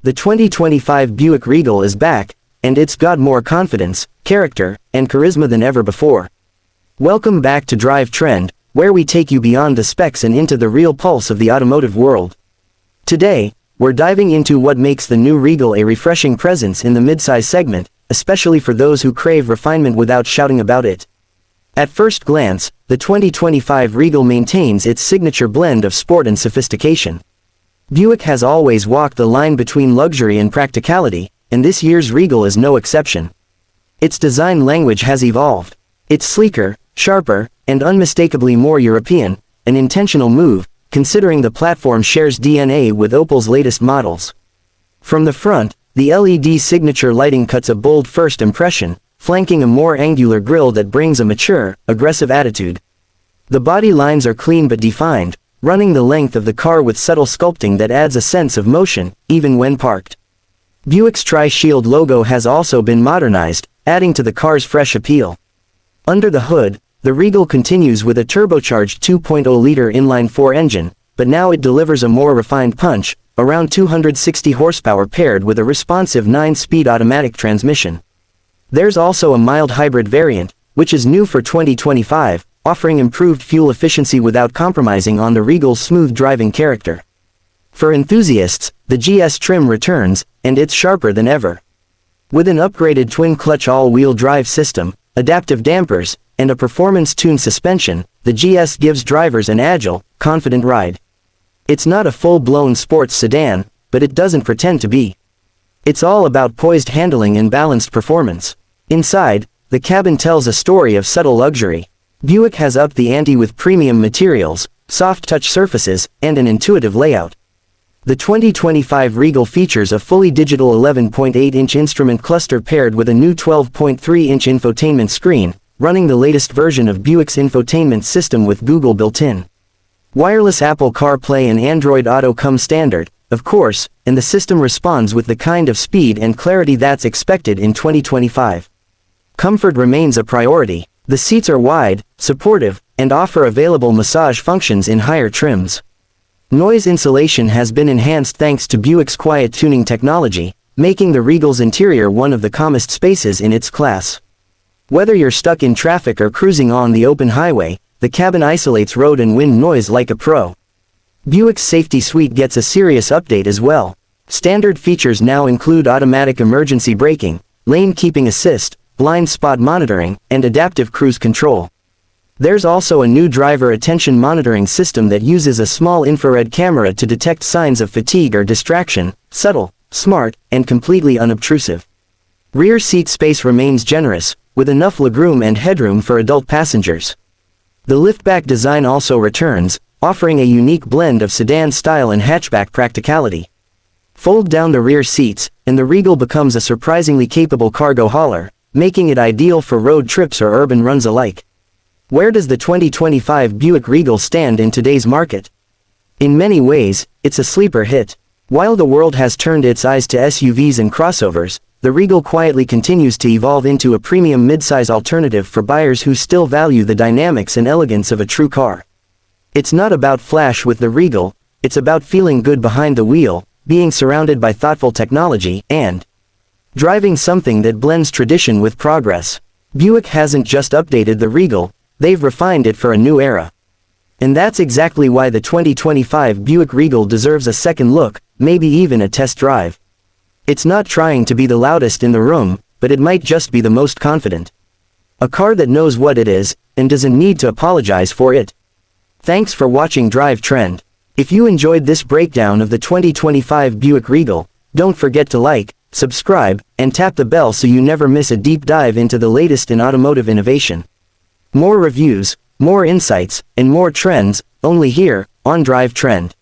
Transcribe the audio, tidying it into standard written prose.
The 2025 Buick Regal is back, and it's got more confidence, character, and charisma than ever before. Welcome back to Drive Trend, where we take you beyond the specs and into the real pulse of the automotive world. Today, we're diving into what makes the new Regal a refreshing presence in the midsize segment, especially for those who crave refinement without shouting about it. At first glance, the 2025 Regal maintains its signature blend of sport and sophistication. Buick has always walked the line between luxury and practicality, and this year's Regal is no exception. Its design language has evolved. It's sleeker, sharper, and unmistakably more European, an intentional move, considering the platform shares DNA with Opel's latest models. From the front, the LED signature lighting cuts a bold first impression, flanking a more angular grille that brings a mature, aggressive attitude. The body lines are clean but defined, running the length of the car with subtle sculpting that adds a sense of motion, even when parked. Buick's Tri-Shield logo has also been modernized, adding to the car's fresh appeal. Under the hood, the Regal continues with a turbocharged 2.0-liter inline-4 engine, but now it delivers a more refined punch, around 260 horsepower paired with a responsive 9-speed automatic transmission. There's also a mild hybrid variant, which is new for 2025, offering improved fuel efficiency without compromising on the Regal's smooth driving character. For enthusiasts, the GS trim returns, and it's sharper than ever. With an upgraded twin-clutch all-wheel drive system, adaptive dampers, and a performance-tuned suspension, the GS gives drivers an agile, confident ride. It's not a full-blown sports sedan, but it doesn't pretend to be. It's all about poised handling and balanced performance. Inside, the cabin tells a story of subtle luxury. Buick has upped the ante with premium materials, soft touch surfaces, and an intuitive layout. The 2025 Regal features a fully digital 11.8-inch instrument cluster paired with a new 12.3-inch infotainment screen, running the latest version of Buick's infotainment system with Google built in. Wireless Apple CarPlay and Android Auto come standard, of course, and the system responds with the kind of speed and clarity that's expected in 2025. Comfort remains a priority. The seats are wide, supportive, and offer available massage functions in higher trims. Noise insulation has been enhanced thanks to Buick's quiet tuning technology, making the Regal's interior one of the calmest spaces in its class. Whether you're stuck in traffic or cruising on the open highway, the cabin isolates road and wind noise like a pro. Buick's safety suite gets a serious update as well. Standard features now include automatic emergency braking, lane keeping assist, blind spot monitoring, and adaptive cruise control. There's also a new driver attention monitoring system that uses a small infrared camera to detect signs of fatigue or distraction, subtle, smart, and completely unobtrusive. Rear seat space remains generous, with enough legroom and headroom for adult passengers. The liftback design also returns, offering a unique blend of sedan style and hatchback practicality. Fold down the rear seats, and the Regal becomes a surprisingly capable cargo hauler, making it ideal for road trips or urban runs alike. Where does the 2025 Buick Regal stand in today's market? In many ways, it's a sleeper hit. While the world has turned its eyes to SUVs and crossovers, the Regal quietly continues to evolve into a premium midsize alternative for buyers who still value the dynamics and elegance of a true car. It's not about flash with the Regal, it's about feeling good behind the wheel, being surrounded by thoughtful technology, and driving something that blends tradition with progress. Buick hasn't just updated the Regal, they've refined it for a new era. And that's exactly why the 2025 Buick Regal deserves a second look, maybe even a test drive. It's not trying to be the loudest in the room, but it might just be the most confident. A car that knows what it is, and doesn't need to apologize for it. Thanks for watching Drive Trend. If you enjoyed this breakdown of the 2025 Buick Regal, don't forget to like, subscribe, and tap the bell so you never miss a deep dive into the latest in automotive innovation. More reviews, more insights, and more trends, only here, on Drive Trend.